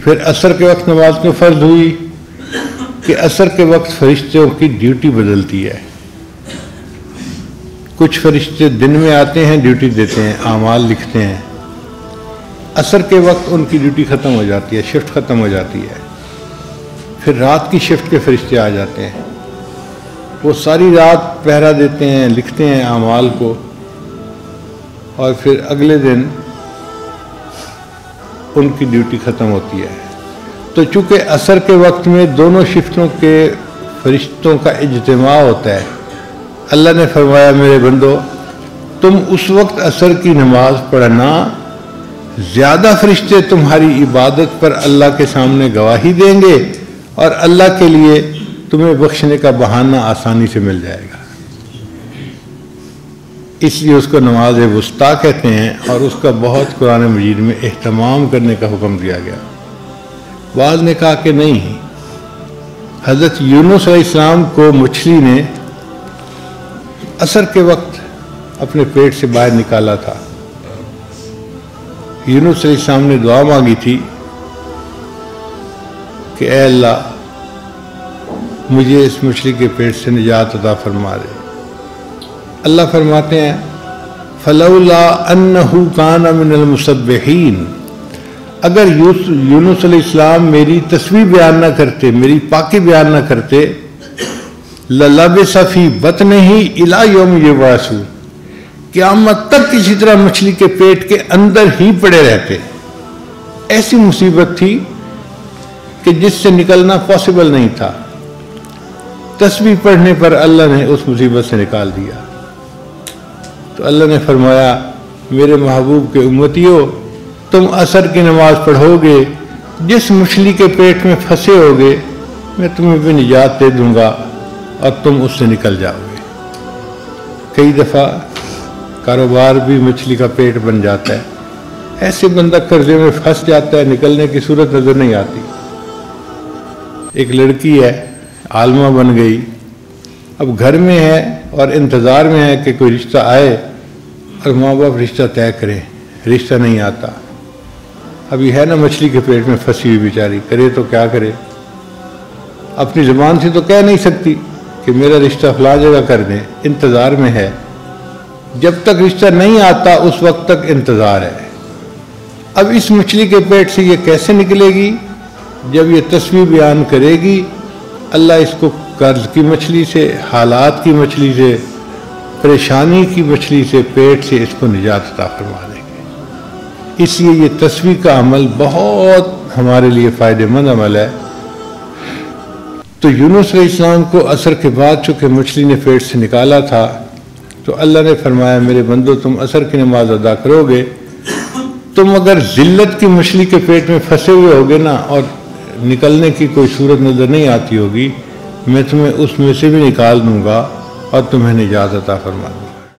پھر عصر کے وقت نماز کیوں فرض ہوئی کہ عصر کے وقت فرشتوں کی ڈیوٹی بدلتی ہے. کچھ فرشتے دن میں آتے ہیں، ڈیوٹی دیتے ہیں، اعمال لکھتے ہیں. عصر کے وقت ان کی ڈیوٹی ختم ہو جاتی ہے، شفٹ ختم ہو جاتی ہے. پھر رات کی شفٹ کے فرشتے آ جاتے ہیں، وہ ساری رات پہرا دیتے ہیں، لکھتے ہیں اعمال کو، اور پھر اگلے دن ان کی ڈیوٹی ختم ہوتی ہے. تو چونکہ عصر کے وقت میں دونوں شفتوں کے فرشتوں کا اجتماع ہوتا ہے، اللہ نے فرمایا میرے بندو تم اس وقت عصر کی نماز پڑھنا، زیادہ فرشتے تمہاری عبادت پر اللہ کے سامنے گواہی دیں گے اور اللہ کے لیے تمہیں بخشنے کا بہانہ آسانی سے مل جائے گا. اس لیے اس کو نماز وسطیٰ کہتے ہیں، اور اس کا بہت قرآن مجید میں اہتمام کرنے کا حکم دیا گیا. بعض نے کہا کہ نہیں، حضرت یونس علیہ السلام کو مچھلی نے عصر کے وقت اپنے پیٹ سے باہر نکالا تھا. یونس علیہ السلام نے دعا مانگی تھی کہ اے اللہ مجھے اس مچھلی کے پیٹ سے نجات عطا فرما دے. اللہ فرماتے ہیں فلولا انہ کان من المسبحین، اگر یونس علیہ السلام میری تسبیح بیان نہ کرتے، میری پاکی بیان نہ کرتے، للبث فی بطنہ الی یوم یبعثون، قیامت تک اسی طرح مچھلی کے پیٹ کے اندر ہی پڑے رہتے. ایسی مصیبت تھی کہ جس سے نکلنا پاسبل نہیں تھا. تسبیح پڑھنے پر اللہ نے اس مصیبت سے نکال دیا. تو اللہ نے فرمایا میرے محبوب کے امتیوں، تم عصر کی نماز پڑھو گے، جس مچھلی کے پیٹ میں پھنسے ہوگے میں تمہیں بھی نجات دے دوں گا اور تم اس سے نکل جاؤ گے. کئی دفعہ کاروبار بھی مچھلی کا پیٹ بن جاتا ہے. ایسے بندہ قرضے میں پھنس جاتا ہے، نکلنے کی صورت نظر نہیں آتی. ایک لڑکی ہے، عالمہ بن گئی، اب گھر میں ہے اور انتظار میں ہے کہ کوئی رشتہ آئے اور ماں باپ رشتہ طے کریں. رشتہ نہیں آتا. ابھی ہے نا مچھلی کے پیٹ میں پھنسی ہوئی بیچاری، کرے تو کیا کرے؟ اپنی زبان سے تو کہہ نہیں سکتی کہ میرا رشتہ فلاں جگہ کر دیں. انتظار میں ہے. جب تک رشتہ نہیں آتا اس وقت تک انتظار ہے. اب اس مچھلی کے پیٹ سے یہ کیسے نکلے گی؟ جب یہ تسبیح بیان کرے گی اللہ اس کو قرض کی مچھلی سے، حالات کی مچھلی سے، پریشانی کی مچھلی سے، پیٹ سے اس کو نجات عطا فرما دیں گے. اس لیے یہ تسبیح کا عمل بہت ہمارے لیے فائدہ مند عمل ہے. تو یونس علیہ السلام کو عصر کے بعد چونکہ مچھلی نے پیٹ سے نکالا تھا تو اللہ نے فرمایا میرے بندو تم عصر کی نماز ادا کرو گے. تم اگر ذلت کی مچھلی کے پیٹ میں پھنسے ہوئے ہوگے نا اور نکلنے کی کوئی صورت نظر نہیں آتی ہوگی، میں تمہیں اس میں سے بھی نکال دوں گا اور تمہیں نجات عطا فرما دوں گا.